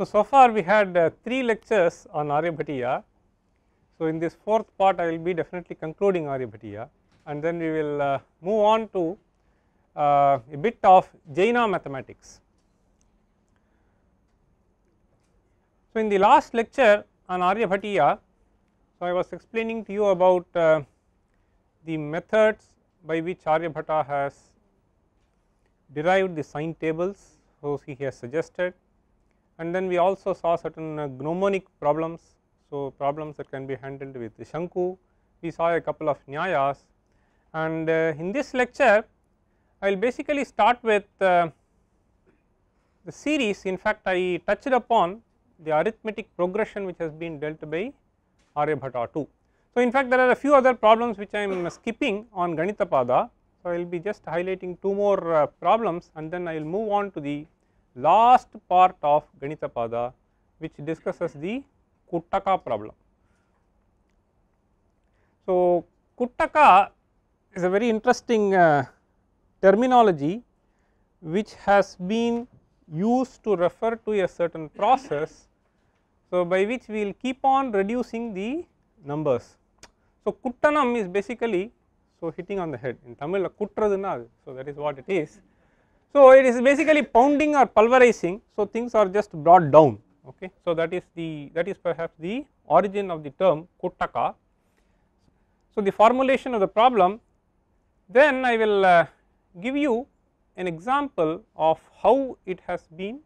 So far we had 3 lectures on Aryabhatiya. So in this fourth part I will be definitely concluding Aryabhatiya, and then we will move on to a bit of Jaina mathematics. So in the last lecture on Aryabhatiya, so I was explaining to you about the methods by which Aryabhata has derived the sign tables, so he has suggested, and then we also saw certain gnomonic problems. So problems that can be handled with the Shanku. We saw a couple of Nyayas, and in this lecture I will basically start with the series. In fact, I touched upon the arithmetic progression which has been dealt by Aryabhata too. So in fact, there are a few other problems which I am skipping on Ganitapada. So I will be just highlighting 2 more problems, and then I will move on to the last part of Ganitapada, which discusses the Kuttaka problem. So Kuttaka is a very interesting terminology which has been used to refer to a certain process, so by which we will keep on reducing the numbers. So Kuttanam is basically, so hitting on the head, in Tamil Kuttraduna, so that is what it is. So it is basically pounding or pulverizing, so things are just brought down. Okay. So that is perhaps the origin of the term Kuttaka. So the formulation of the problem, then I will give you an example of how it has been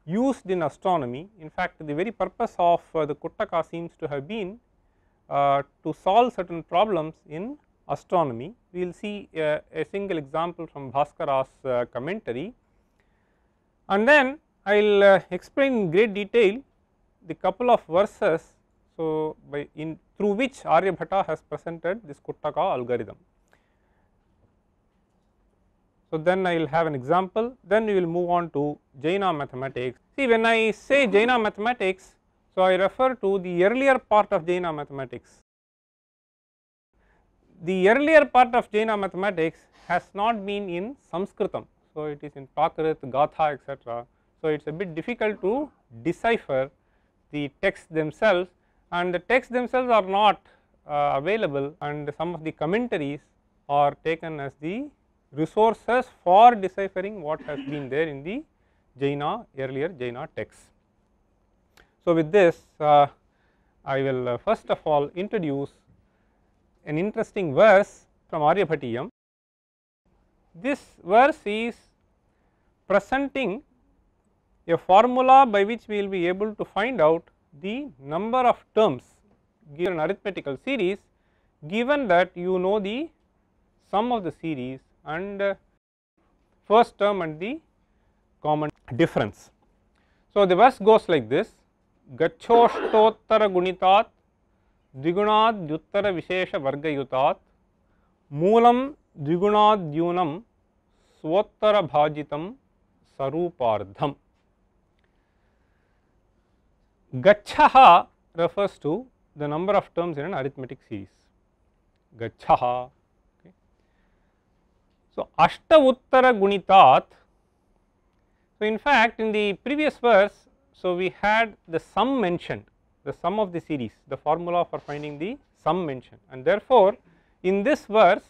used in astronomy. In fact, the very purpose of the Kuttaka seems to have been to solve certain problems in astronomy. We will see a single example from Bhaskara's commentary, and then I will explain in great detail the couple of verses, so through which Aryabhata has presented this Kuttaka algorithm. So then I will have an example, then we will move on to Jaina mathematics. See, when I say Jaina mathematics, so I refer to the earlier part of Jaina mathematics. The earlier part of Jaina mathematics has not been in Sanskritam, so it is in Prakrit, Gatha, etc. So it is a bit difficult to decipher the texts themselves, and the texts themselves are not available, and some of the commentaries are taken as the resources for deciphering what has been there in the Jaina, earlier Jaina texts. So with this I will first of all introduce an interesting verse from Aryabhatiyam. This verse is presenting a formula by which we will be able to find out the number of terms given an arithmetical series, given that you know the sum of the series and first term and the common difference. So the verse goes like this: Gachhoshtottara gunitat Dvigunad Dyuttara Vishesha Vargayutat Moolam Dvigunad Dyunam Swottara Bhajitam Sarupardham. Gachaha refers to the number of terms in an arithmetic series. Gachaha. Okay. So Ashta Uttara Gunitat. So in fact, in the previous verse, so we had the sum mentioned, the sum of the series, the formula for finding the sum mentioned, and therefore in this verse,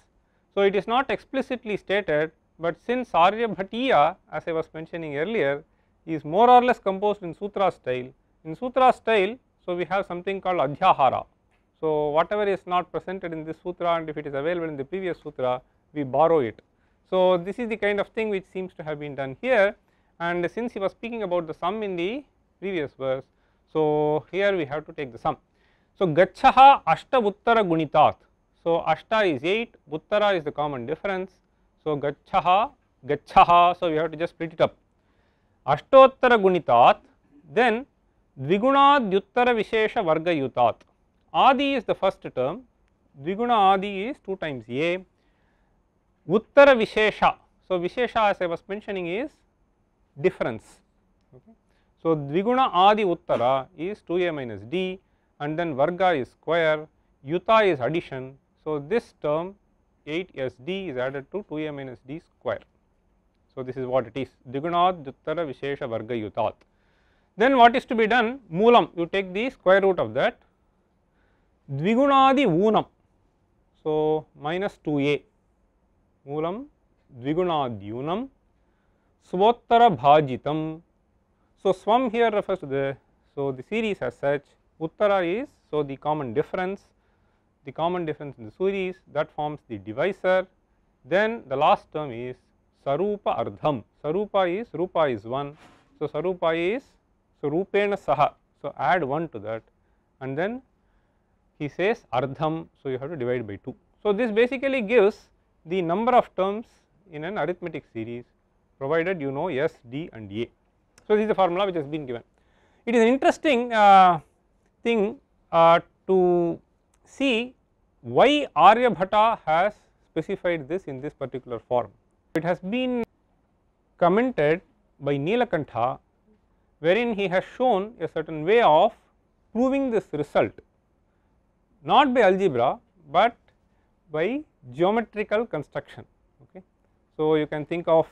so it is not explicitly stated, but since Aryabhatiya, as I was mentioning earlier, is more or less composed in sutra style. In sutra style, so we have something called adhyahara. So whatever is not presented in this sutra, and if it is available in the previous sutra, we borrow it. So this is the kind of thing which seems to have been done here, and since he was speaking about the sum in the previous verse, so here we have to take the sum. So Gachaha Ashta Uttara Gunitat. So Ashta is 8, Uttara is the common difference. So Gachaha, so we have to just split it up. Ashtottara Gunitat, then Dviguna Dyuttara Vishesha Varga Yutat. Adi is the first term, Dviguna Adi is 2 times A. Uttara Vishesha, so Vishesha, as I was mentioning, is difference. Okay. So Dviguna Adi Uttara is 2A minus D, and then Varga is square, Yuta is addition. So this term 8SD is added to 2A minus D square. So this is what it is, Dvigunad Dyuttara Vishesha Varga Yutat. Then what is to be done? Moolam, you take the square root of that, Dvigunadi Unam, so minus 2a, Moolam Dvigunadyunam Svottara Bhajitam. So Swam here refers to the, so the series as such, Uttara is, so the common difference in the series that forms the divisor. Then the last term is Sarupa Ardham, Sarupa is, Rupa is 1, so Sarupa is, so Rupena Saha, so add 1 to that, and then he says Ardham, so you have to divide by 2. So this basically gives the number of terms in an arithmetic series provided you know S, D and A. So this is the formula which has been given. It is an interesting thing to see why Aryabhata has specified this in this particular form. It has been commented by Nilakantha, wherein he has shown a certain way of proving this result, not by algebra but by geometrical construction. Okay. So you can think of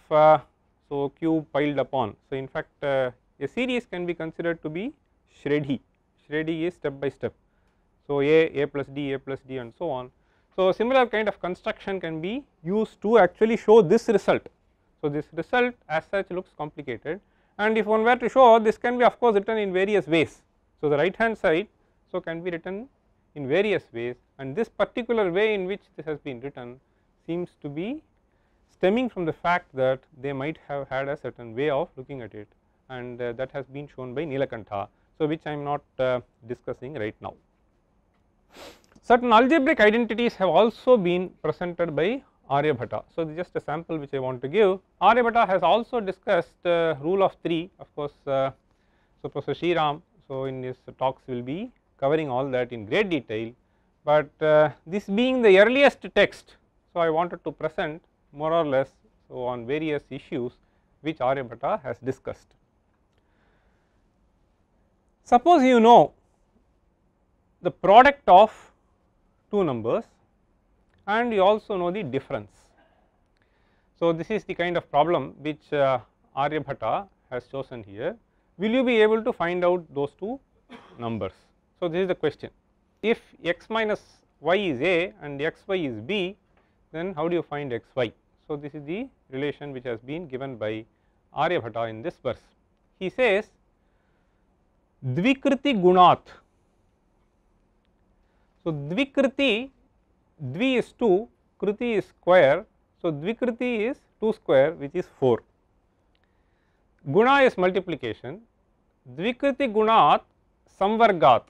so cube piled upon. So in fact a series can be considered to be Shredhi. Shredhi is step by step. So a plus d and so on. So similar kind of construction can be used to actually show this result. So this result as such looks complicated, and if one were to show, this can be of course written in various ways. So the right hand side so can be written in various ways, and this particular way in which this has been written seems to be stemming from the fact that they might have had a certain way of looking at it, and that has been shown by Nilakantha, so which I am not discussing right now. Certain algebraic identities have also been presented by Aryabhata. So just a sample which I want to give. Aryabhata has also discussed rule of 3, of course. So Professor Sriram, so in his talks will be covering all that in great detail, but this being the earliest text, so I wanted to present more or less so on various issues which Aryabhata has discussed. Suppose you know the product of two numbers and you also know the difference. So this is the kind of problem which Aryabhata has chosen here. Will you be able to find out those two numbers? So this is the question. If x minus y is a and xy is b, then how do you find xy? So this is the relation which has been given by Aryabhata in this verse. He says Dvikriti Gunat. So Dvikriti, Dvi is 2, Kriti is square, so Dvikriti is 2 square, which is 4. Guna is multiplication. Dvikriti Gunat Samvargat.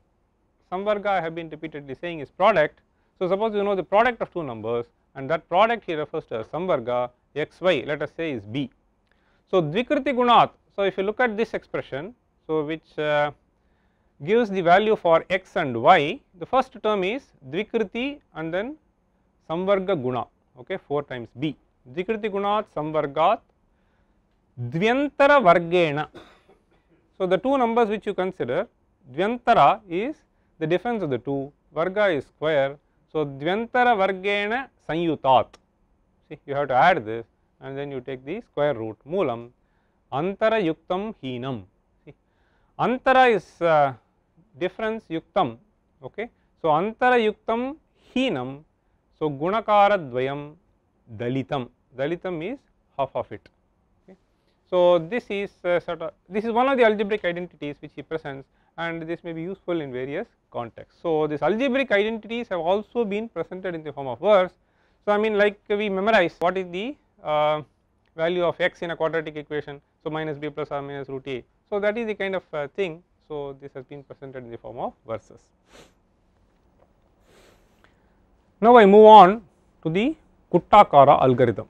Samvarga I have been repeatedly saying is product. So suppose you know the product of two numbers, and that product he refers to as Samvarga, xy let us say is b. So Dvikriti Gunat, so if you look at this expression, so which gives the value for x and y, the first term is Dvikriti and then Samvarga Guna, okay, 4 times b. Dvikriti Gunat Samvargat Dvyantara Vargena. So the two numbers which you consider, Dvyantara is the difference of the two, Varga is square, so Dvyantara Vargena Sanyutat. See, you have to add this and then you take the square root, Moolam Antara Yuktam Heenam. See, Antara is difference, Yuktam, okay. So Antara Yuktam Heenam, so Gunakara Dvayam Dalitam, Dalitam is half of it. Okay. So this is this is one of the algebraic identities which he presents, and this may be useful in various contexts. So these algebraic identities have also been presented in the form of verse. So I mean, like we memorize what is the value of x in a quadratic equation, so minus b plus or minus root a. So that is the kind of thing. So this has been presented in the form of verses. Now I move on to the Kuttakara algorithm.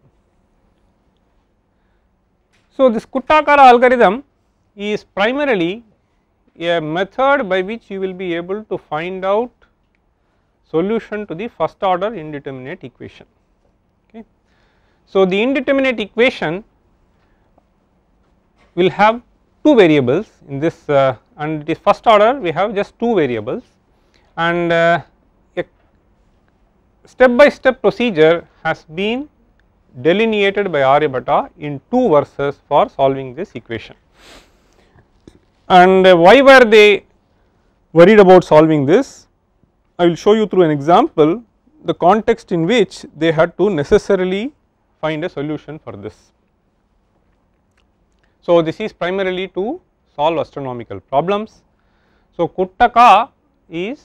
So this Kuttakara algorithm is primarily a method by which you will be able to find out solution to the first order indeterminate equation. Okay. So the indeterminate equation will have two variables in this and it is first order, we have just two variables, and a step by step procedure has been delineated by Aryabhata in two verses for solving this equation. And why were they worried about solving this? I will show you through an example the context in which they had to necessarily find a solution for this. So, this is primarily to solve astronomical problems. So, Kuttaka is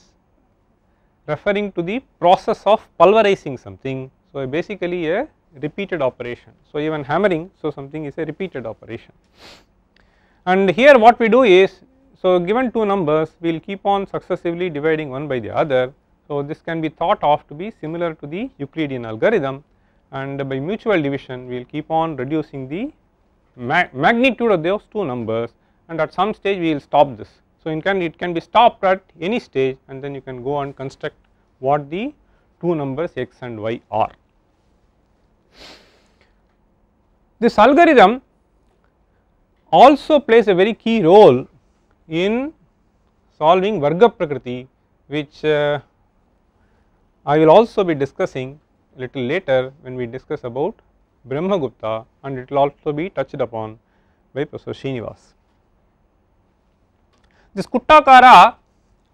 referring to the process of pulverizing something. So, basically a repeated operation. So, even hammering, so something is a repeated operation. And here what we do is, so given two numbers we will keep on successively dividing one by the other. So, this can be thought of to be similar to the Euclidean algorithm, and by mutual division we will keep on reducing the magnitude of those two numbers, and at some stage we will stop this. So, it can be stopped at any stage, and then you can go and construct what the two numbers x and y are. This algorithm also plays a very key role in solving Varga Prakriti, which I will also be discussing a little later when we discuss about Brahmagupta, and it will also be touched upon by Professor Srinivas. This Kuttakara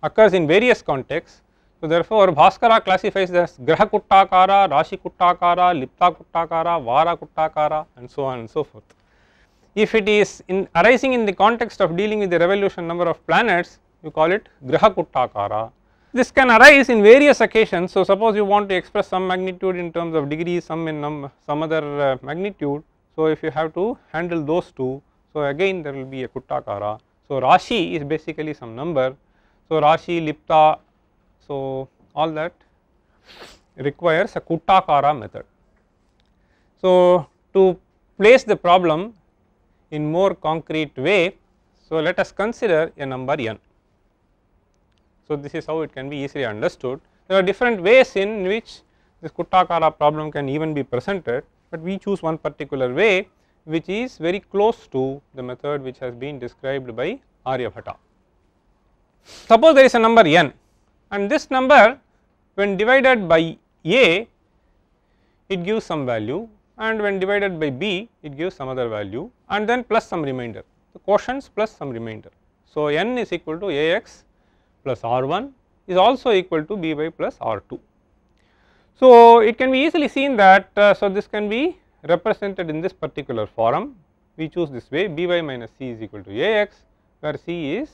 occurs in various contexts. So, therefore, Bhaskara classifies as Graha Kuttakara, Rashi Kuttakara, Lipta Kuttakara, Vara Kuttakara, and so on and so forth. If it is arising in the context of dealing with the revolution number of planets, you call it Graha Kuttakara. This can arise in various occasions. So, suppose you want to express some magnitude in terms of degrees, some in some other magnitude. So, if you have to handle those two, so again there will be a Kuttakara. So, Rashi is basically some number. So, Rashi, Lipta, so all that requires a Kuttakara method. So, to place the problem in more concrete way, so let us consider a number n. So, this is how it can be easily understood. There are different ways in which this Kuttakara problem can even be presented, but we choose one particular way which is very close to the method which has been described by Aryabhata. Suppose there is a number n, and this number when divided by a, it gives some value, and when divided by b, it gives some other value, and then plus some remainder, the quotients plus some remainder. So, n is equal to ax plus r1 is also equal to by plus r2. So, it can be easily seen that so this can be represented in this particular form. We choose this way, by minus c is equal to ax, where c is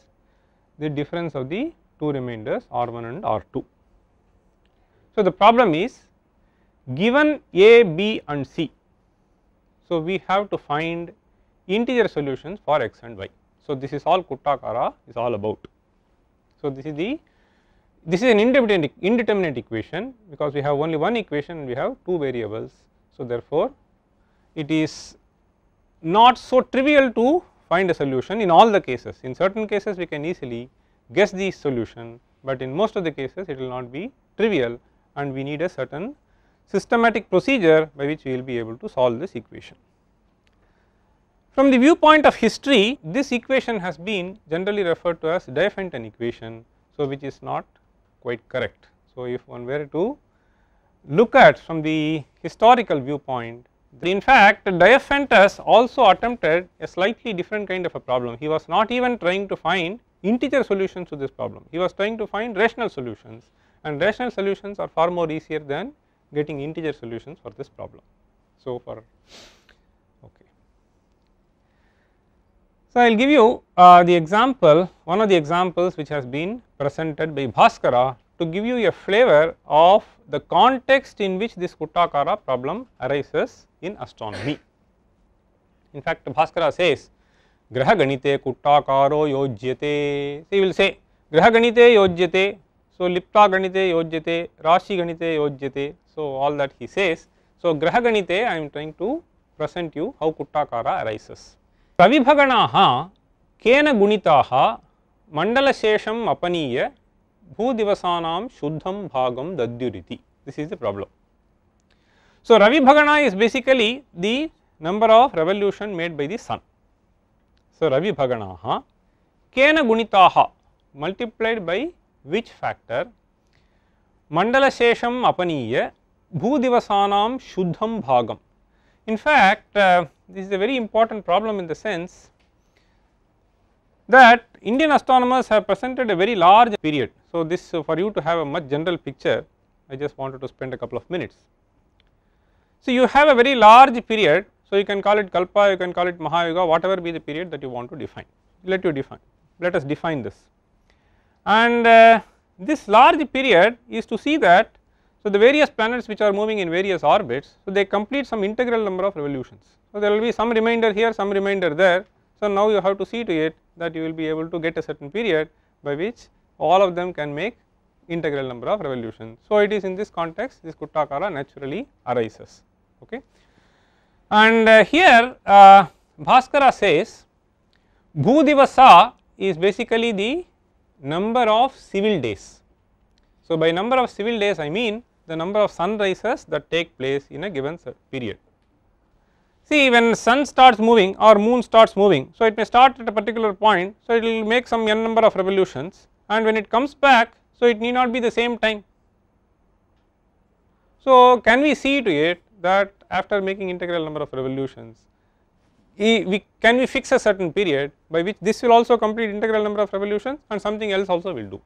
the difference of the two remainders r1 and r2. So, the problem is given a, b and c. So, we have to find integer solutions for x and y. So, this is all Kuttakara is all about. So, this is an indeterminate equation, because we have only one equation and we have two variables. So, therefore, it is not so trivial to find a solution in all the cases. In certain cases we can easily guess the solution, but in most of the cases it will not be trivial, and we need a certain systematic procedure by which we will be able to solve this equation. From the viewpoint of history, this equation has been generally referred to as Diophantine equation, so which is not quite correct. So, if one were to look at from the historical viewpoint, in fact Diophantus also attempted a slightly different kind of a problem. He was not even trying to find integer solutions to this problem, he was trying to find rational solutions, and rational solutions are far more easier than getting integer solutions for this problem. So, so I will give you the example, one of the examples which has been presented by Bhaskara to give you a flavor of the context in which this Kuttakara problem arises in astronomy. In fact, Bhaskara says Graha Ganite Kuttakaro Yojyate. So, he will say Graha Ganite Yojyate, so Lipta Ganite Yojyate, Rashi Ganite Yojyate. So, all that he says. So, Graha Ganite I am trying to present you how Kuttakara arises. Ravibhaganaha kena gunitaha mandalashesham apaniya bhudivasanam shuddham bhagam dadyuriti. This is the problem. So, Ravibhagana is basically the number of revolution made by the sun. So, Ravibhaganaha kena gunitaha multiplied by which factor mandalashesham apaniya bhudivasanam shuddham bhagam. In fact, this is a very important problem in the sense that Indian astronomers have presented a very large period. So, this for you to have a much general picture, I just wanted to spend a couple of minutes. So, you have a very large period, so you can call it Kalpa, you can call it Mahayuga, whatever be the period that you want to define. Let us define this. And this large period is to see that, so the various planets which are moving in various orbits, so they complete some integral number of revolutions. So, there will be some remainder here, some remainder there. So, now you have to see to it that you will be able to get a certain period by which all of them can make integral number of revolutions. So, it is in this context this Kuttakara naturally arises. Okay. And here Bhaskara says Bhudivasa is basically the number of civil days. So, by number of civil days I mean the number of sunrises that take place in a given period. See, when sun starts moving or moon starts moving, so it may start at a particular point, so it will make some n number of revolutions, and when it comes back, so it need not be the same time. So, can we see to it that after making integral number of revolutions, can we fix a certain period by which this will also complete integral number of revolutions and something else also will do.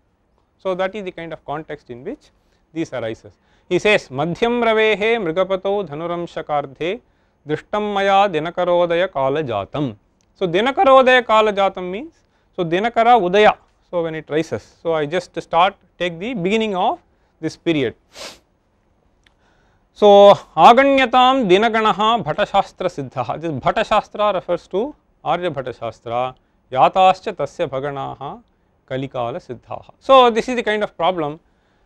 So, that is the kind of context in which this arises. He says Madhyam Ravehe Mrigapato Dhanuramshakardhe Drishtam Maya Dinakarodaya Kala Jatam. So, Dinakarodaya Kala Jatam means, so Dinakara Udaya, so when it rises. So, I just take the beginning of this period. So, Aganyatam Dinaganaha Bhattashastra Siddha. This Bhattashastra refers to Arya Bhattashastra, Yatascha Tasya Bhaganaha Kalikala Siddha. So, this is the kind of problem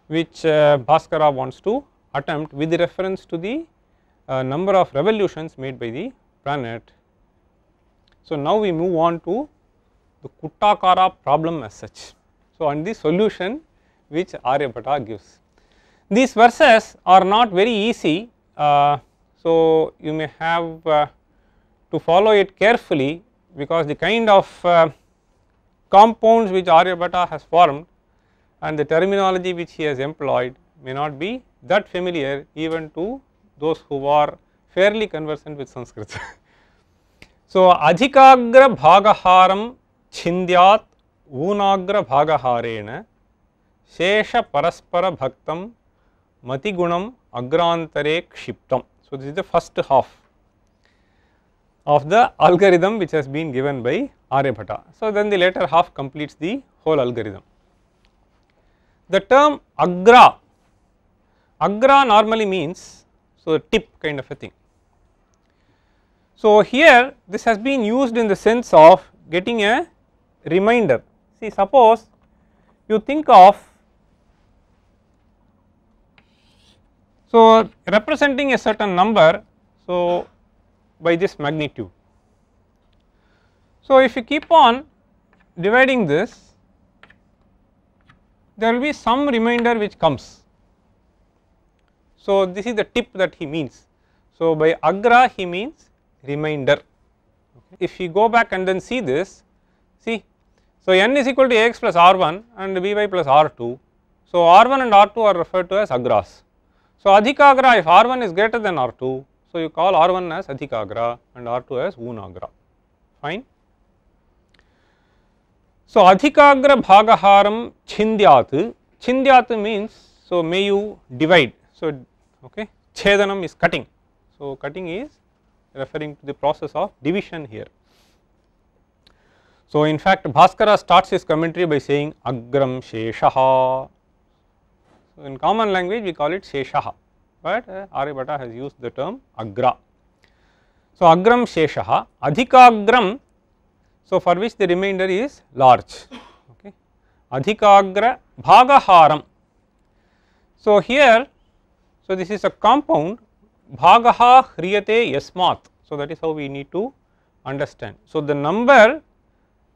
which Bhaskara wants to attempt with reference to the number of revolutions made by the planet. So, now we move on to the Kuttakara problem as such. So, and the solution which Aryabhatta gives. These verses are not very easy, so you may have to follow it carefully, because the kind of compounds which Aryabhatta has formed and the terminology which he has employed may not be that familiar even to those who are fairly conversant with Sanskrit. So, Adhikagra Bhagaharam Chindyat Unagra Bhagaharena Shesha Paraspara Bhaktam Matigunam Agrantare Kshiptam. So, this is the first half of the algorithm which has been given by Aryabhatta. So, then the later half completes the whole algorithm. The term Agra, Agra normally means, so tip kind of a thing. So, here this has been used in the sense of getting a reminder. See, suppose you think of, so representing a certain number, so by this magnitude. So, if you keep on dividing this, there will be some remainder which comes. So, this is the tip that he means. So, by Agra he means remainder. Okay. If you go back and then see this, see, so n is equal to ax plus r1 and by plus r2. So, r1 and r2 are referred to as Agras. So, Adhikagra, if r1 is greater than r2, so you call r1 as Adhikagra and r2 as Unagra, fine. So, Adhikagra Bhagaharam Chindyat, Chindyat means, so may you divide. So, okay, Chedanam is cutting. So, cutting is referring to the process of division here. So, in fact, Bhaskara starts his commentary by saying Agram Sheshaha. So, in common language we call it Sheshaha, but Aryabhatta has used the term Agra. So, Agram Sheshaha, Adhikagram, so for which the remainder is large, okay. Adhikagra Bhagaharam. So, here, so this is a compound Bhagaha Hriyate Yasmat. So, that is how we need to understand. So, the number,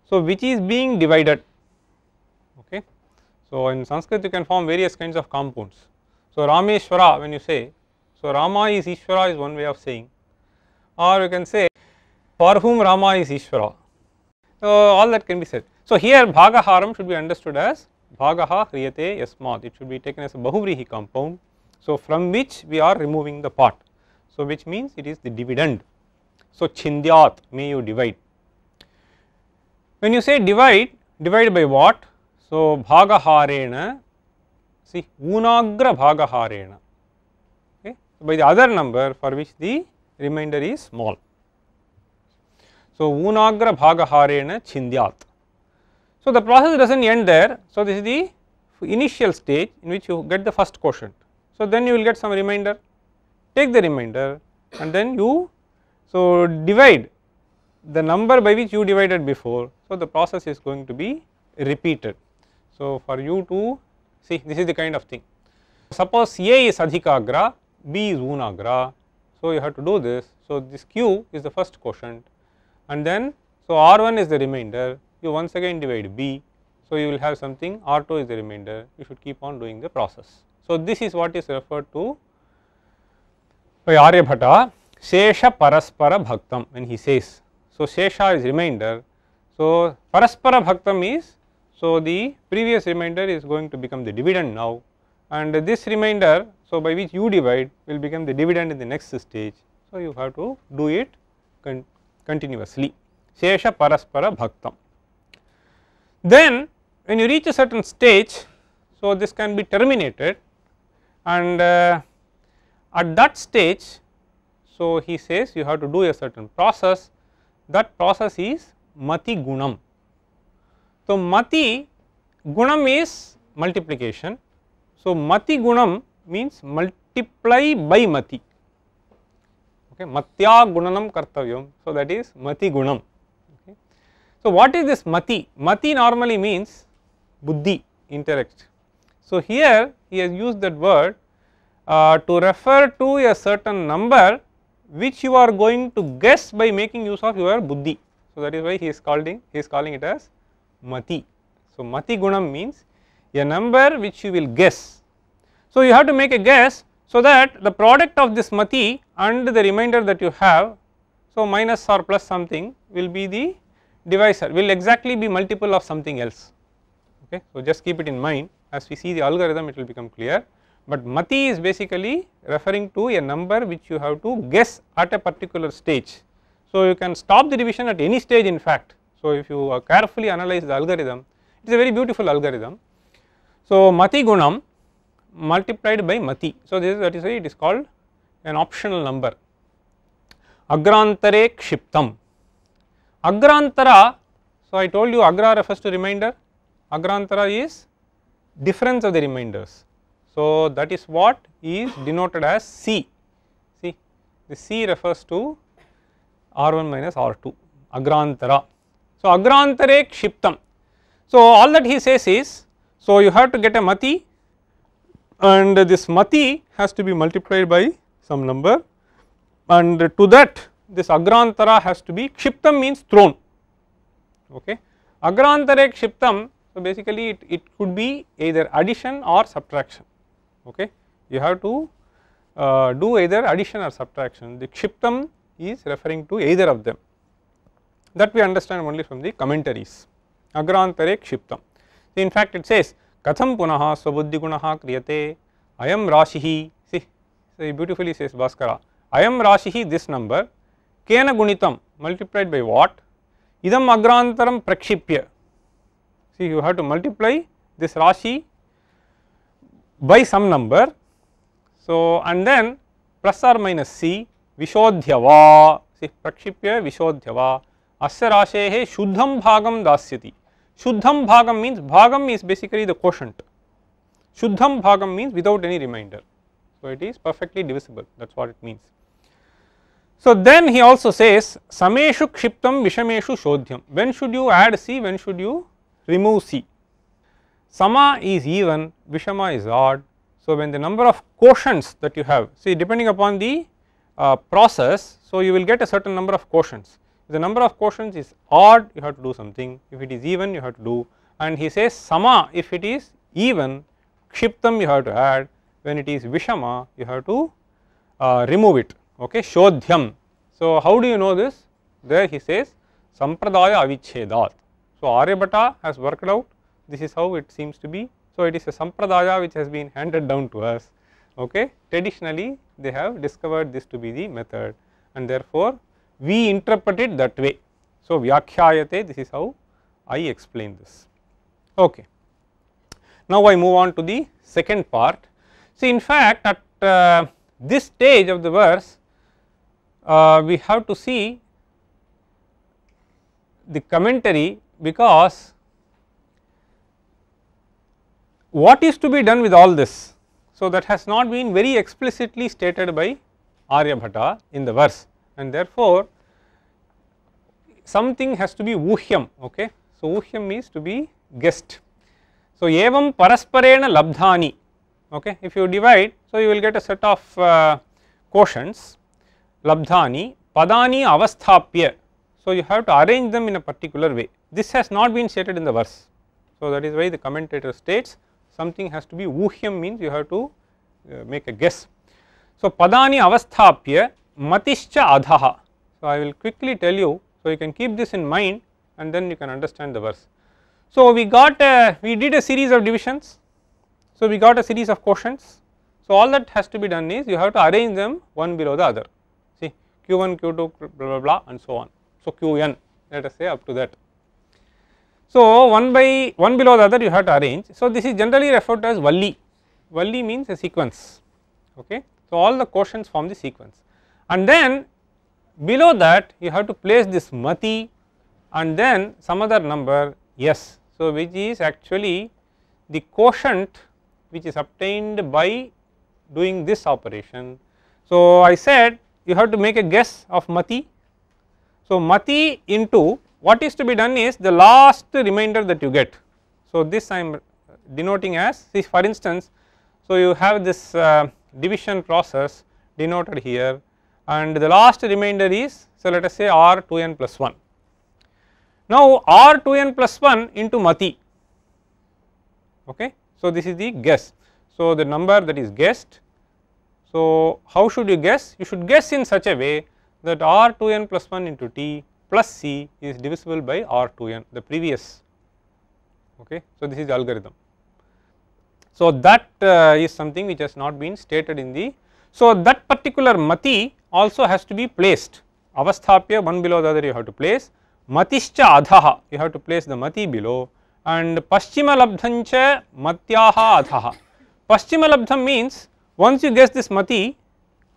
so which is being divided, okay. So, in Sanskrit you can form various kinds of compounds. So, Rameshwara, when you say, so Rama is Ishvara is one way of saying, or you can say for whom Rama is Ishvara. So, all that can be said. So, here Bhagaharam should be understood as Bhagaha Hriyate Yasmat, it should be taken as a Bahuvrihi compound. So, from which we are removing the part, so which means it is the dividend. So, Chindyat, may you divide. When you say divide, divide by what? So, bhagaharena, see unagra bhagaharena, okay, by the other number for which the remainder is small. So, unagra bhagaharena chindyat. So, the process does not end there. So, this is the initial stage in which you get the first quotient. So, then you will get some remainder, take the remainder and then you divide the number by which you divided before. So, the process is going to be repeated. So, for you to see, this is the kind of thing. Suppose A is adhikagra, B is unagra. So, you have to do this. So, this Q is the first quotient and then so R1 is the remainder, you once again divide B. So, you will have something R2 is the remainder, you should keep on doing the process. So, this is what is referred to by Aryabhata Shesha Paraspara Bhaktam when he says. So, Shesha is remainder. So, Paraspara Bhaktam is, so the previous remainder is going to become the dividend now and this remainder, so by which you divide will become the dividend in the next stage. So, you have to do it continuously. Shesha Paraspara Bhaktam. Then when you reach a certain stage, so this can be terminated and at that stage, so he says you have to do a certain process, that process is Mati Gunam. So, Mati Gunam is multiplication. So, Mati Gunam means multiply by Mati, okay, Matya Gunanam Kartavyam. So, that is Mati Gunam. Okay. So, what is this Mati? Mati normally means Buddhi, intellect. So, here he has used that word to refer to a certain number which you are going to guess by making use of your Buddhi. So, that is why he is calling it as Mati. So, Mati Gunam means a number which you will guess. So, you have to make a guess so that the product of this Mati and the remainder that you have, so minus or plus something will be the divisor, will exactly be multiple of something else. Okay. So, just keep it in mind, as we see the algorithm it will become clear, but Mati is basically referring to a number which you have to guess at a particular stage. So, you can stop the division at any stage in fact. So, if you carefully analyze the algorithm, it is a very beautiful algorithm. So, Mati Gunam multiplied by Mati. So, that is why it is called an optional number. Agrantare Kshiptam. Agrantara, so I told you Agra refers to remainder, Agrantara is difference of the remainders. So, that is what is denoted as C. See, the C refers to R1 minus R2, Agrantara. So, Agrantare Kshiptam. So, all that he says is, so you have to get a Mati and this Mati has to be multiplied by some number and to that this Agrantara has to be, Kshiptam means thrown, okay. Agrantare Kshiptam, so basically it could be either addition or subtraction, okay. You have to do either addition or subtraction, the Kshiptam is referring to either of them, that we understand only from the commentaries. Agrantare Kshiptam. In fact, it says Katham Punaha Swabuddhi Gunaha Kriyate Ayam Rashihi. See, so he beautifully says Bhaskara, Ayam Rashihi, this number, Kena Gunitam, multiplied by what? Idam Agrantaram Prakshipya. See, you have to multiply this Rashi by some number. So, and then plus or minus C, Vishodhyava, see, Prakshipya Vishodhyava, Asya Rashehe Shuddham Bhagam Dasyati. Shuddham Bhagam means, Bhagam is basically the quotient, Shuddham Bhagam means without any remainder. So, it is perfectly divisible, that is what it means. So, then he also says Sameshu Kshiptam Vishameshu Shodhyam. When should you add C, when should you remove C? Sama is even, Vishama is odd. So, when the number of quotients that you have, see, depending upon the process, so you will get a certain number of quotients. If the number of quotients is odd, you have to do something, if it is even, you have to do, and he says Sama, if it is even, Kshiptam you have to add, when it is Vishama you have to remove it, okay, Shodhyam. So, how do you know this? There he says Sampradaya Avichhedat. So, Aryabhata has worked out, this is how it seems to be. So, it is a Sampradaya which has been handed down to us, okay. Traditionally they have discovered this to be the method and therefore we interpret it that way. So, Vyakhyayate, this is how I explain this. Okay. Now I move on to the second part. See, in fact, at this stage of the verse, we have to see the commentary, because what is to be done with all this? So, that has not been very explicitly stated by Aryabhata in the verse, and therefore, something has to be uhyam. Okay. So, uhyam means to be guessed. So, evam parasparena labdhani. Okay. If you divide, so you will get a set of quotients, labdhani, padani avasthapya. So, you have to arrange them in a particular way. This has not been stated in the verse. So, that is why the commentator states something has to be uhyam, means you have to make a guess. So, padani avasthapya matischa adhaha. So, I will quickly tell you, so you can keep this in mind and then you can understand the verse. So, we did a series of divisions. So, we got a series of quotients. So, all that has to be done is you have to arrange them one below the other. See, q1, q2, blah blah blah and so on. So, qn, let us say up to that. So, one below the other you have to arrange. So, this is generally referred to as valli. Valli means a sequence. Okay. So, all the quotients form the sequence, and then below that you have to place this mati and then some other number s. So, which is actually the quotient which is obtained by doing this operation. So, I said you have to make a guess of mati. So, mati into what is to be done is the last remainder that you get. So, this I am denoting as, see, for instance, so you have this division process denoted here, and the last remainder is, so let us say r 2n plus 1. Now, r 2n plus 1 into mati. Okay. So, this is the guess. So, the number that is guessed. So, how should you guess? You should guess in such a way that r 2n plus 1 into t plus c is divisible by r 2n, the previous. Okay. So, this is the algorithm. So, that is something which has not been stated in the. So, that particular mati also has to be placed, avasthapya one below the other you have to place, matischa adhaha you have to place the mati below, and paschima labdhancha matyaha adhaha. Paschima labdham means once you guess this mati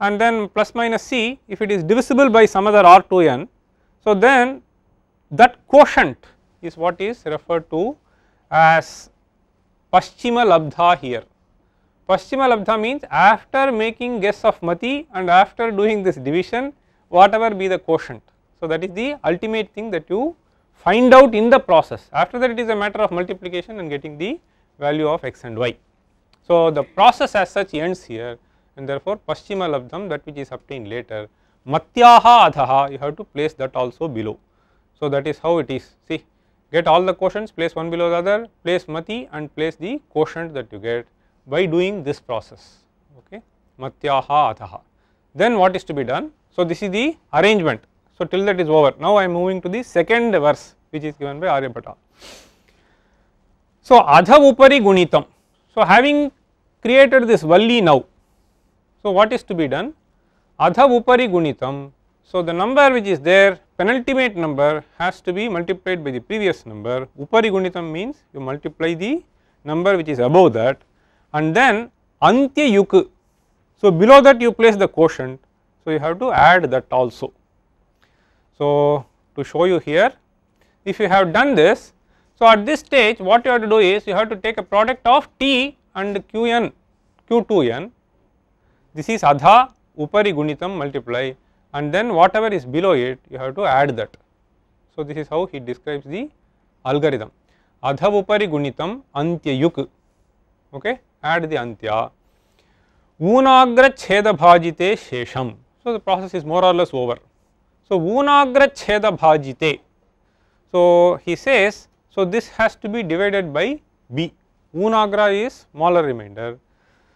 and then plus minus c, if it is divisible by some other r 2n, so then that quotient is what is referred to as paschima labdha here. Paschima labdha means after making guess of mati and after doing this division, whatever be the quotient. So, that is the ultimate thing that you find out in the process. After that it is a matter of multiplication and getting the value of x and y. So, the process as such ends here, and therefore, paschima labdham, that which is obtained later, matyaha adhaha you have to place that also below. So, that is how it is. See, get all the quotients, place one below the other, place mati and place the quotient that you get by doing this process. Okay, matyaha adhaha. Then what is to be done? So, this is the arrangement. So, till that is over. Now, I am moving to the second verse which is given by Aryabhata. So, adha upari gunitam. So, having created this valli now, so what is to be done? Adha upari gunitam. So, the number which is there, penultimate number has to be multiplied by the previous number. Upari gunitam means you multiply the number which is above that, and then antya yuk. So, below that you place the quotient. So, you have to add that also. So, to show you here, if you have done this, so at this stage what you have to do is you have to take a product of t and qn, q2n. This is adha upari gunitam multiply, and then whatever is below it you have to add that. So, this is how he describes the algorithm. Adha upari gunitam antya yuk. Okay, add the antya. Unagra chheda bhajite shesham. So, the process is more or less over. So, unagra chheda bhajite. So, he says, so this has to be divided by b. Unagra is smaller remainder.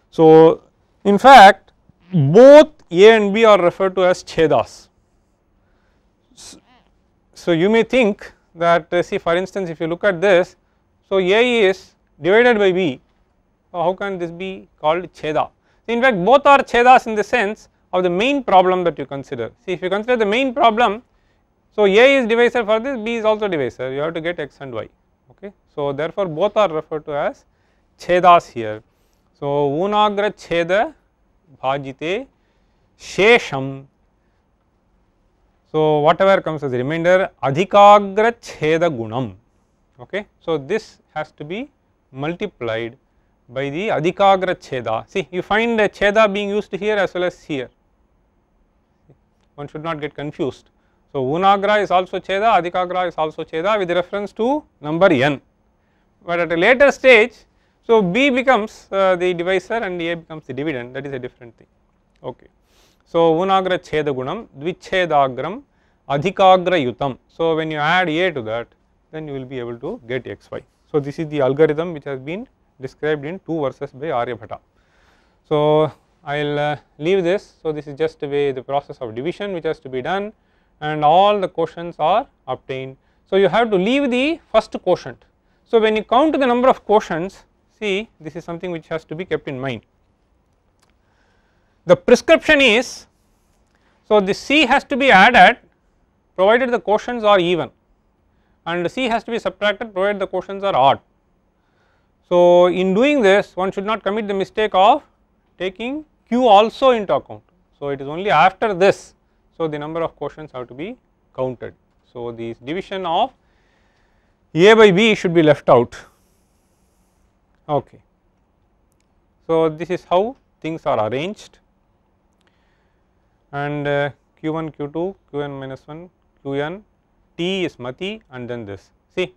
So, in fact, both a and b are referred to as chhedas. So, you may think that see, for instance, if you look at this, so a is divided by b, so how can this be called chheda? In fact, both are chhedas in the sense of the main problem that you consider. See, if you consider the main problem, So, A is divisor for this, B is also divisor, you have to get x and y. Okay. So, therefore, both are referred to as chedas here. So, unagra cheda bhajite shesham. So, whatever comes as the remainder adhikagra cheda gunam. Okay. So, this has to be multiplied by the adhikagra cheda. See, you find a cheda being used here as well as here, one should not get confused. So, unagra is also cheda, adhikagra is also cheda with reference to number n, but at a later stage, so B becomes the divisor and A becomes the dividend, that is a different thing. Okay. So, unagra cheda gunam dvichedagram adhikagra yutam. So, when you add A to that, then you will be able to get xy. So, this is the algorithm which has been described in 2 verses by Aryabhata. So, I will leave this. So, this is just the process of division which has to be done and all the quotients are obtained. So, you have to leave the first quotient. So, when you count the number of quotients, see, this is something which has to be kept in mind. The prescription is, so the C has to be added provided the quotients are even, and C has to be subtracted provided the quotients are odd. So, in doing this, one should not commit the mistake of taking Q also into account. So, it is only after this, so the number of quotients have to be counted. So, the division of A by B should be left out. Okay. So, this is how things are arranged, and Q1, Q2, Qn minus 1, Qn, T is mati and then this. See,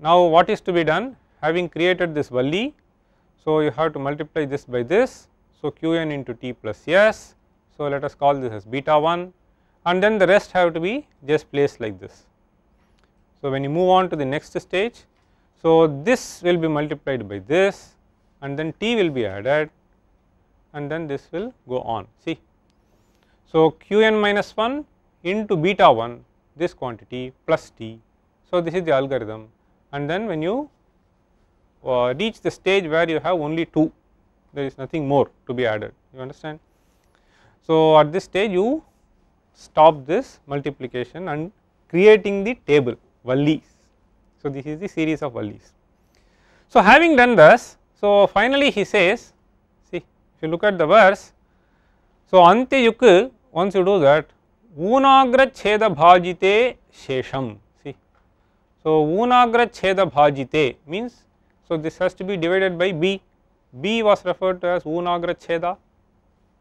now what is to be done? Having created this Valli, so you have to multiply this by this. So, Qn into T plus S. So, let us call this as beta 1 and then the rest have to be just placed like this. So, when you move on to the next stage, so this will be multiplied by this and then T will be added and then this will go on. See. So, Qn minus 1 into beta 1, this quantity plus T. So, this is the algorithm, and then when you reach the stage where you have only 2, there is nothing more to be added, you understand. So, at this stage you stop this multiplication and creating the table Vallis. So, this is the series of Vallis. So, having done this, so finally he says, see, if you look at the verse, so Anteyuk, once you do that, unagra cheda bhajite shesham. See, so unagra cheda bhajite means, so this has to be divided by B. B was referred to as unagra cheda.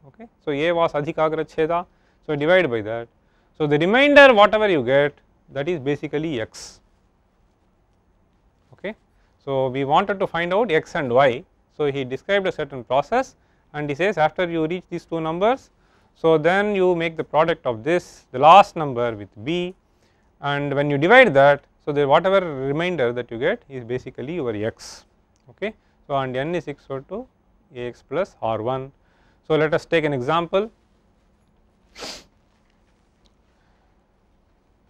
Okay. So, A was adhikagra cheda. So, divide by that. So, the remainder whatever you get, that is basically x. Okay. So, we wanted to find out x and y. So, he described a certain process and he says after you reach these 2 numbers, so then you make the product of this, the last number with B, and when you divide that, so the whatever remainder that you get is basically your x. Okay. So, and n is equal to Ax plus R1. So, let us take an example.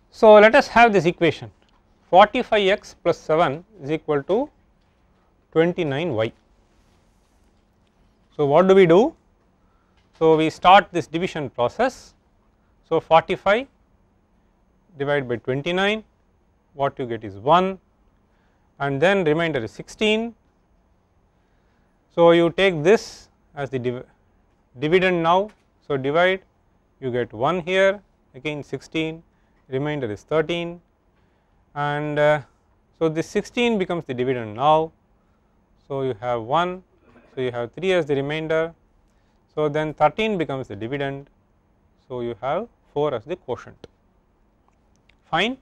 So, let us have this equation 45x plus 7 is equal to 29y. So, what do we do? So, we start this division process. So, 45 divided by 29, what you get is 1 and then remainder is 16. So, you take this as the dividend now. So, divide, you get 1 here, again 16, remainder is 13 and so this 16 becomes the dividend now. So, you have 1, so you have 3 as the remainder. So, then 13 becomes the dividend. So, you have 4 as the quotient. Fine.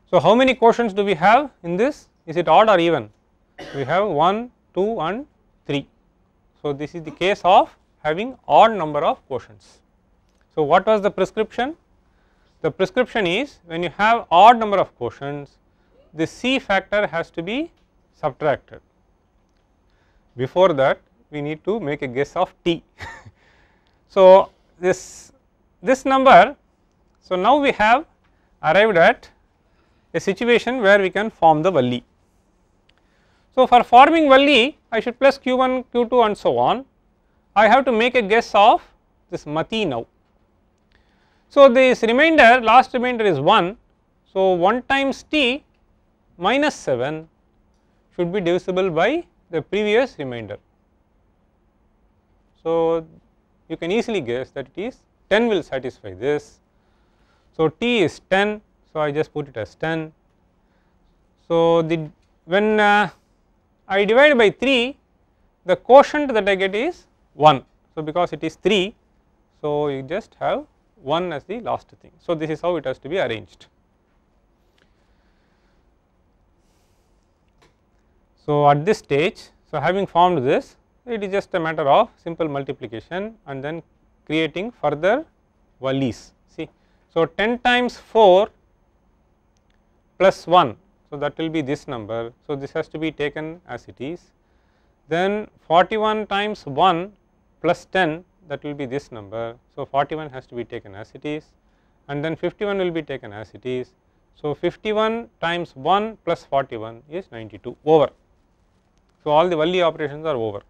So, how many quotients do we have in this? Is it odd or even? We have 1, 2 and 3. So, this is the case of having odd number of quotients. So, what was the prescription? The prescription is when you have odd number of quotients, the C factor has to be subtracted. Before that, we need to make a guess of T. So, this number, so now we have arrived at a situation where we can form the Valli. So, for forming Valli, I should plus Q1, Q2 and so on. I have to make a guess of this Mati now. So, this remainder, last remainder is 1. So, 1 times t minus 7 should be divisible by the previous remainder. So, you can easily guess that it is 10 will satisfy this. So, t is 10. So, I just put it as 10. So, when I divide by 3, the quotient that I get is 1. So, because it is 3, so you just have 1 as the last thing. So, this is how it has to be arranged. So, at this stage, so having formed this, it is just a matter of simple multiplication and then creating further valleys. See, so 10 times 4 plus 1, so that will be this number. So, this has to be taken as it is. Then 41 times 1 plus 10, that will be this number. So, 41 has to be taken as it is, and then 51 will be taken as it is. So, 51 times 1 plus 41 is 92, over. So, all the Valli operations are over.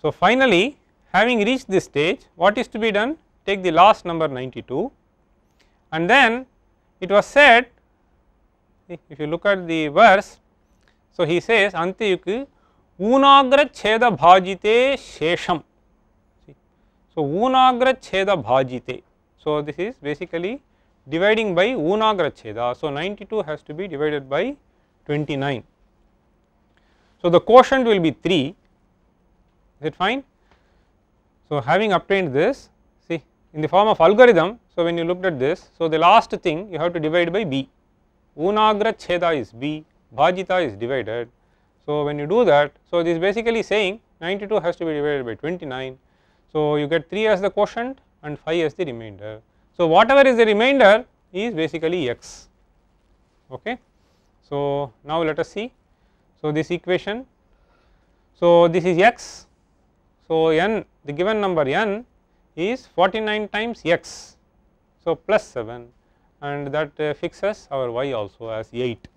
So, finally, having reached this stage, what is to be done? Take the last number 92, and then it was said, if you look at the verse, so he says Antayuk Unagra Cheda Bhajite Shesham. So, Unagra Cheda Bhajite. So, this is basically dividing by Unagra Cheda. So, 92 has to be divided by 29. So, the quotient will be 3, is it fine? So, having obtained this, see in the form of algorithm. So, when you looked at this, so the last thing you have to divide by b, Unagra Cheda is b, Bhajita is divided. So, when you do that, so this is basically saying 92 has to be divided by 29. So, you get 3 as the quotient and 5 as the remainder. So, whatever is the remainder is basically x. Okay. So, now let us see. So, this equation, so this is x. So, n, the given number n is 49 times x. So, plus 7, and that fixes our y also as 8.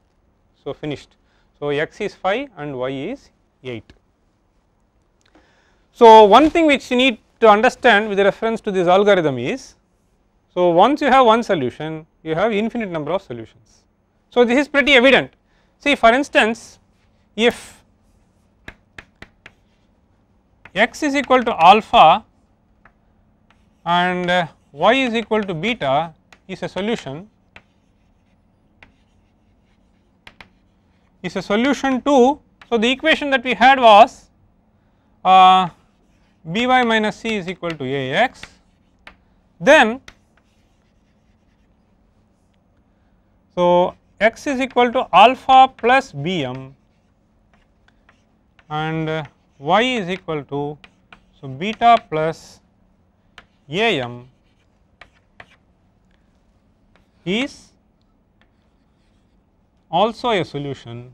So, finished. So, x is 5 and y is 8. So, one thing which you need to understand with reference to this algorithm is, so once you have one solution, you have infinite number of solutions. So, this is pretty evident. See, for instance, if x is equal to alpha and y is equal to beta is a solution, to, so the equation that we had was by minus c is equal to ax, then so x is equal to alpha plus bm and y is equal to, so beta plus am is also a solution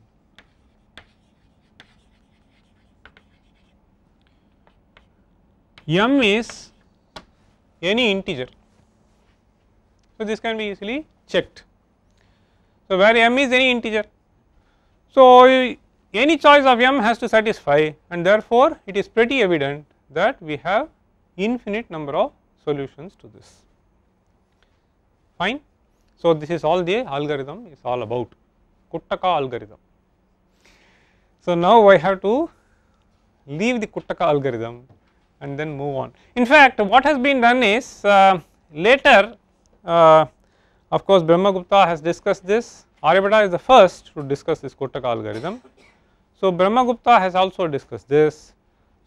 m is any integer. So, this can be easily checked. So, where m is any integer. So, any choice of m has to satisfy, and therefore, it is pretty evident that we have infinite number of solutions to this. Fine. So, this is all the algorithm is all about, Kuttaka algorithm. So, now I have to leave the Kuttaka algorithm and then move on. In fact, what has been done is later, of course, Brahmagupta has discussed this, Aryabhatta is the first to discuss this Kuttaka algorithm. So, Brahmagupta has also discussed this,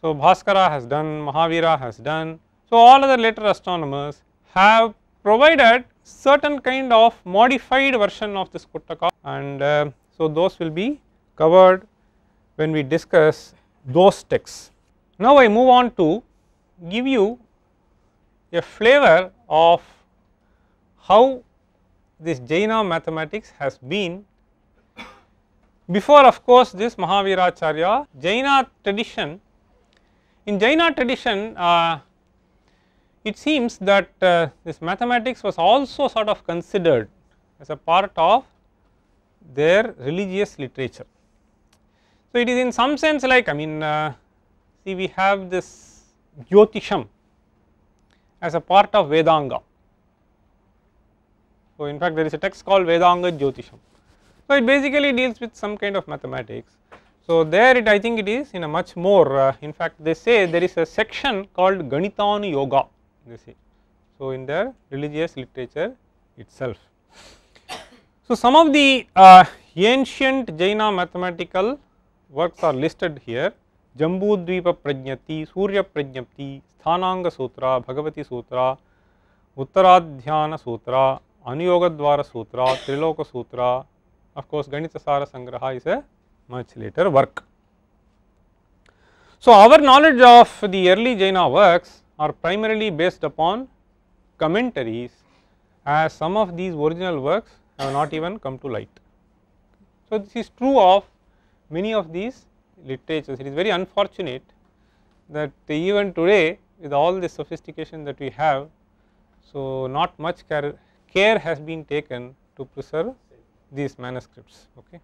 so Bhaskara has done, Mahavira has done. So, all other later astronomers have provided certain kind of modified version of this Kuttaka, and so those will be covered when we discuss those texts. Now, I move on to give you a flavor of how this Jaina mathematics has been before, of course, this Mahaviracharya Jaina tradition. In Jaina tradition, it seems that this mathematics was also sort of considered as a part of their religious literature. So, it is in some sense like, I mean, see, we have this Jyotisham as a part of Vedanga. So, in fact, there is a text called Vedanga Jyotisham. So, it basically deals with some kind of mathematics. So, there I think it is in a much more in fact they say there is a section called Ganitanu Yoga they say. So, in their religious literature itself. So, some of the ancient Jaina mathematical works are listed here: Jambudvipa Prajnati, Surya Prajnapti, Sthananga Sutra, Bhagavati Sutra, Uttaradhyana Sutra, Anuyogadvara Sutra, Triloka Sutra. Of course, Ganitasara Sangraha is a much later work. So, our knowledge of the early Jaina works are primarily based upon commentaries, as some of these original works have not even come to light. So, this is true of many of these literatures. It is very unfortunate that even today with all the sophistication that we have, so not much care has been taken to preserve these manuscripts. Okay.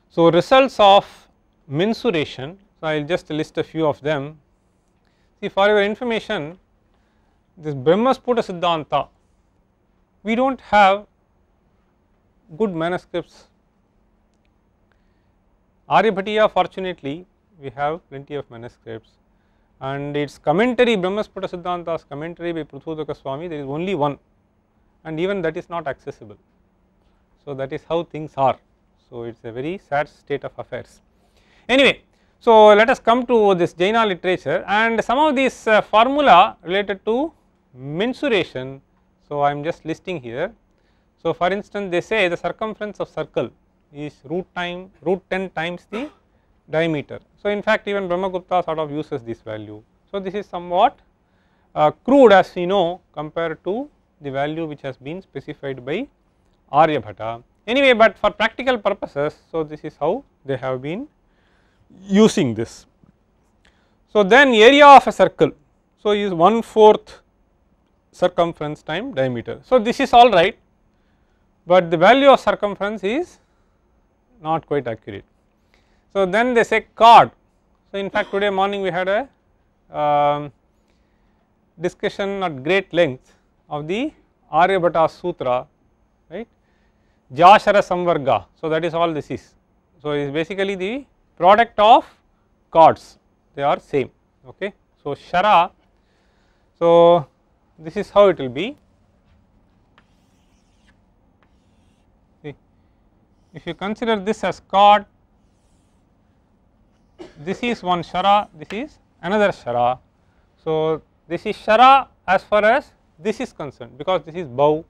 So, results of mensuration, so I will just list a few of them. See, for your information, this Brahmasputa Siddhanta, we do not have good manuscripts. Aryabhatiya, fortunately we have plenty of manuscripts, and its commentary, Brahmasputa Siddhanta's commentary by Pruthodaka Swami, there is only one, and even that is not accessible. So, that is how things are. So, it is a very sad state of affairs. Anyway, so let us come to this Jaina literature and some of these formula related to mensuration. So, I am just listing here. So, for instance, they say the circumference of circle is root 10 times the diameter. So, in fact, even Brahmagupta sort of uses this value. So, this is somewhat crude, as we know, compared to the value which has been specified by Aryabhata. Anyway, but for practical purposes, so this is how they have been using this. So, then area of a circle, so is 1/4 circumference time diameter. So, this is all right, but the value of circumference is not quite accurate. So, then they say chord. So, in fact, today morning we had a discussion at great length of the Aryabhata Sutra, right, Jashara Samvarga. So, that is all this is. So, it is basically the product of chords, they are same. Okay. So, Shara, so this is how it will be. See, if you consider this as chord, this is one Shara, this is another Shara. So, this is Shara as far as this is concerned, because this is bow,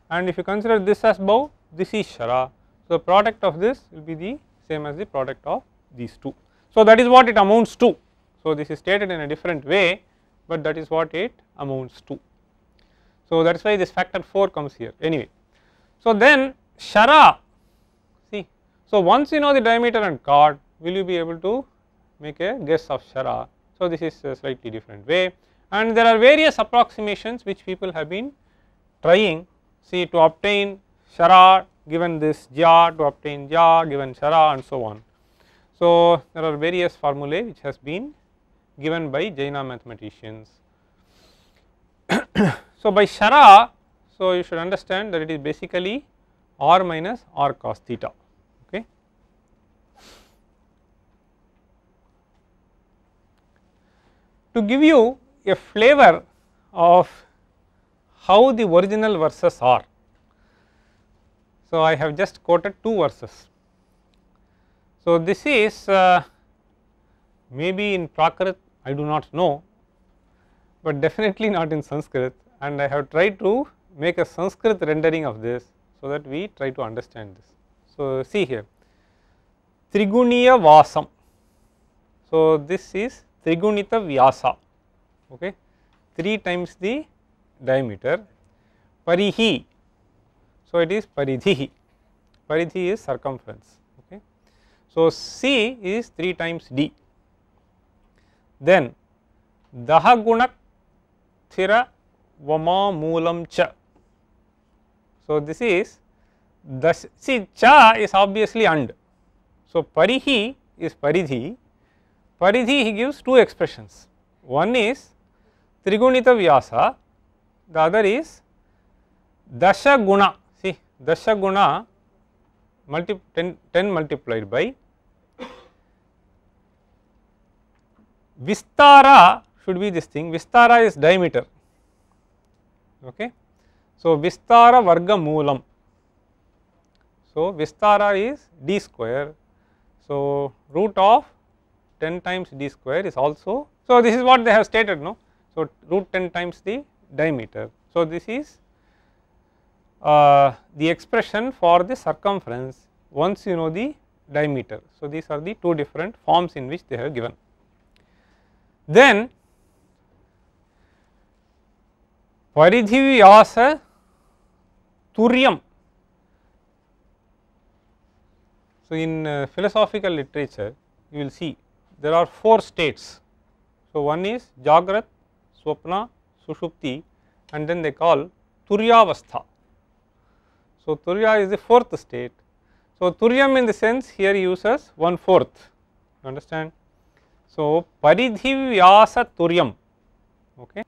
and if you consider this as bow, this is Shara. So, the product of this will be the same as the product of these two. So, that is what it amounts to. So, this is stated in a different way, but that is what it amounts to. So, that is why this factor 4 comes here anyway. So, then Shara, see, so once you know the diameter and chord, will you be able to make a guess of Shara. So, this is a slightly different way, and there are various approximations which people have been trying, see, to obtain Shara given this Ja, to obtain Ja given Shara, and so on. So, there are various formulae which has been given by Jaina mathematicians. So, by Shara, so you should understand that it is basically r minus r cos theta. Okay. To give you a flavor of how the original verses are, so I have just quoted two verses. So, this is maybe in Prakrit, I do not know, but definitely not in Sanskrit, and I have tried to make a Sanskrit rendering of this, so that we try to understand this. So, see here, Triguniya Vasam. So, this is Trigunita Vyasa, okay, 3 times the diameter. Parihi, so it is Paridhihi, Paridhi is circumference. Okay. So, C is 3 times D. Then Dahagunak Thira Vama Moolam Cha. So, this is the, see, Cha is obviously and. So, Parihi is Paridhi. Paridhi he gives two expressions. One is Trigunita Vyasa, the other is dasha guna. See, dasha guna 10 multiplied by vistara should be this thing. Vistara is diameter. Okay. So, vistara varga moolam. So, vistara is d square. So, root of 10 times d square is also. So, this is what they have stated, no. So, root 10 times the diameter. So, this is the expression for the circumference once you know the diameter. So, these are the two different forms in which they have given. Then paridhi vyasa turyam. So, in philosophical literature you will see there are 4 states. So, one is Jagrat, Swapna, Sushupti, and then they call Turyavastha. So, Turya is the 4th state. So, Turyam in the sense here uses 1/4, you understand. So, Paridhi Vyasa Turyam, okay.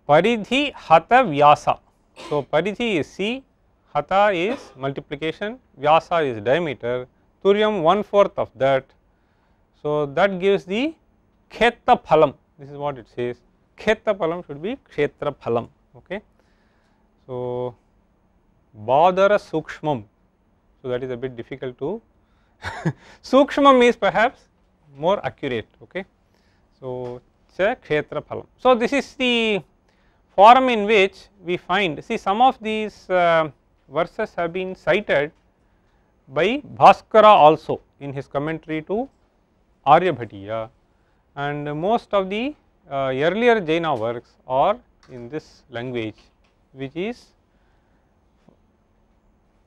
Paridhi Hatha Vyasa. So, Paridhi is C, Hatha is multiplication, Vyasa is diameter, Turyam 1/4 of that. So, that gives the Ksheta Phalam. This is what it says. Ksheta Phalam should be Kshetra Phalam, okay. So, Badara Sukshmam. So, that is a bit difficult to Sukshmam is perhaps more accurate, okay. So, it is a Kshetra Phalam. So, this is the form in which we find, see some of these verses have been cited by Bhaskara also in his commentary to Aryabhatiya, and most of the earlier Jaina works are in this language, which is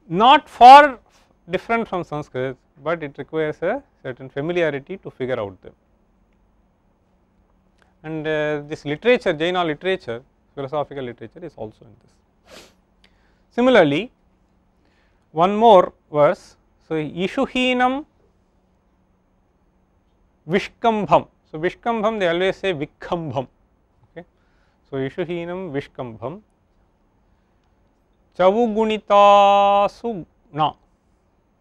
not far different from Sanskrit, but it requires a certain familiarity to figure out them. And this literature, Jaina literature, philosophical literature is also in this. Similarly, one more verse. So, Ishuhinam Vishkambham. So, Vishkambham they always say Vikhambham, okay. So, Ishuhinam Vishkambham Chavugunitasu na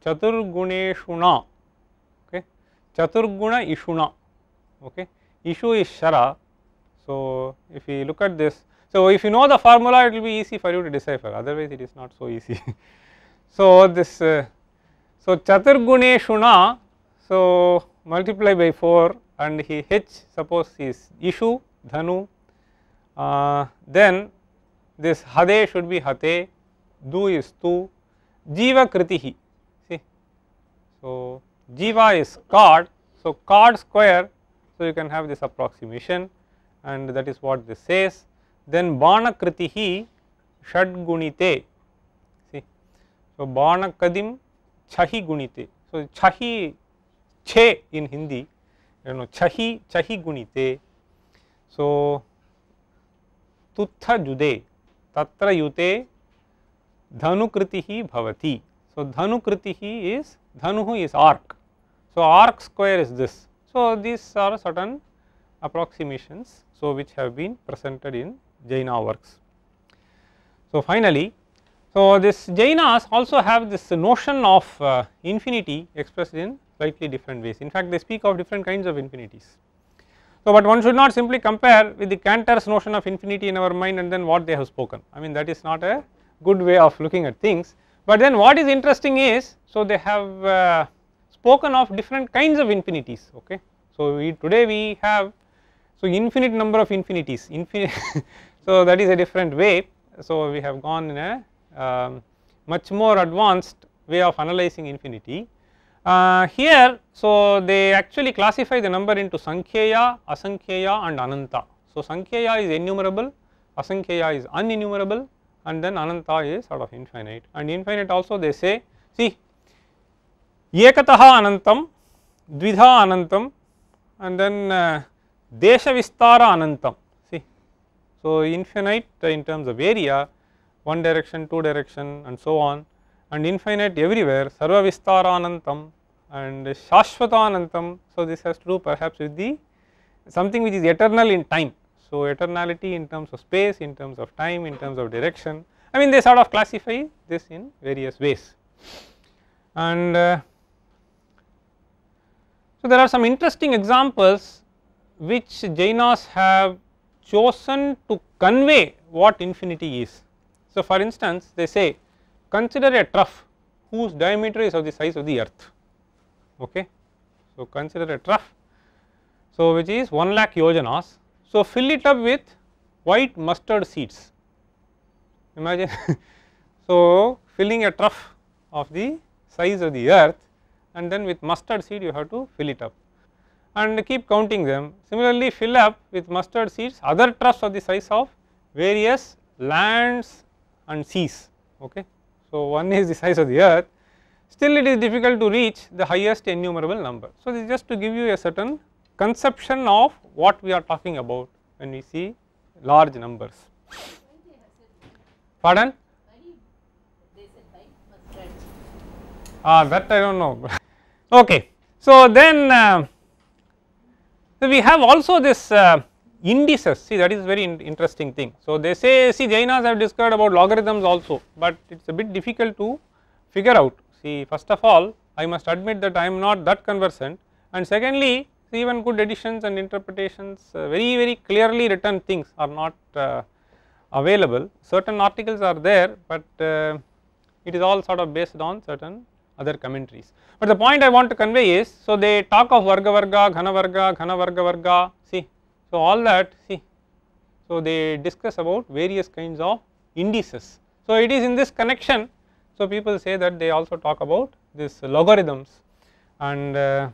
Chaturguneshuna, okay. Chaturguna Ishuna, okay. Ishu is Shara. So, if we look at this, so if you know the formula, it will be easy for you to decipher, otherwise it is not so easy. So, this so Chaturguneshuna, so multiply by 4 and he H suppose is Ishu, Dhanu, then this Hade should be Hate, Du is Tu, Jiva Kritihi, see. So, Jiva is Card, so Card square, so you can have this approximation, and that is what this says. Then Bana Kritihi Shadgunite, see. So, Bana Kadim Chahi Gunite, so Chahi Che in Hindi, you know, Chahi Gunite. So, Tutha Jude, Tatra Yute, Dhanukritihi Bhavati. So, Dhanukritihi is, Dhanuhu is arc. So, arc square is this. So, these are certain approximations, so which have been presented in Jaina works. So, finally, so this Jainas also have this notion of infinity expressed in slightly different ways. In fact, they speak of different kinds of infinities. So, but one should not simply compare with the Cantor's notion of infinity in our mind and then what they have spoken. I mean, that is not a good way of looking at things. But then what is interesting is, so they have spoken of different kinds of infinities, okay. So, today we have, so infinite number of infinities, so that is a different way. So, we have gone in a much more advanced way of analyzing infinity. Here, so they actually classify the number into Sankhyeya, Asankheya and Ananta. So, Sankhyeya is innumerable, Asankheya is uninnumerable, and then Ananta is sort of infinite, and infinite also they say, see, Ekataha Anantam, Dvidha Anantam, and then Desha Vistara Anantam, see. So, infinite in terms of area, one direction, two direction and so on, and infinite everywhere, Sarva Vistara Anantam and Shashvata Anantam. So, this has to do perhaps with the something which is eternal in time. So, eternality in terms of space, in terms of time, in terms of direction, I mean they sort of classify this in various ways. And so there are some interesting examples which Jainas have chosen to convey what infinity is. So, for instance, they say consider a trough whose diameter is of the size of the earth, okay. So, consider a trough, so which is 1,00,000 yojanas. So, fill it up with white mustard seeds, imagine. So, filling a trough of the size of the earth and then with mustard seed you have to fill it up and keep counting them. Similarly, fill up with mustard seeds other troughs of the size of various lands and seas, okay. So, one is the size of the earth, still it is difficult to reach the highest enumerable number. So, this is just to give you a certain conception of what we are talking about when we see large numbers. Pardon? That I do not know. Okay. So, then so we have also this indices, see that is very interesting thing. So, they say, see Jainas have discovered about logarithms also, but it is a bit difficult to figure out. See, first of all I must admit that I am not that conversant, and secondly even good editions and interpretations, very clearly written things are not available. Certain articles are there, but it is all sort of based on certain other commentaries. But the point I want to convey is, so they talk of varga varga, ghana varga, varga, see, so all that, see, so they discuss about various kinds of indices. So it is in this connection, so people say that they also talk about this logarithms, and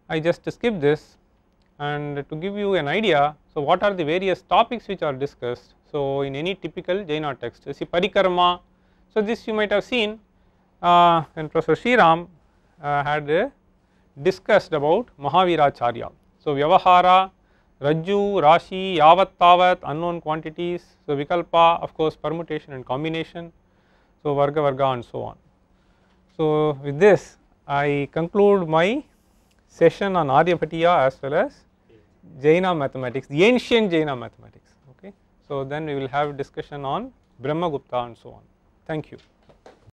I just skip this and to give you an idea. So, what are the various topics which are discussed? So, in any typical Jaina text, see Parikarma. So, this you might have seen when Professor Sriram had discussed about Mahaviracharya. So, Vyavahara, Rajju, Rashi, Yavat, Tavat, unknown quantities. So, Vikalpa, of course permutation and combination. So, Varga, Varga and so on. So, with this I conclude my session on Aryabhatiya as well as Jaina mathematics, the ancient Jaina mathematics, okay. So, then we will have discussion on Brahmagupta and so on. Thank you.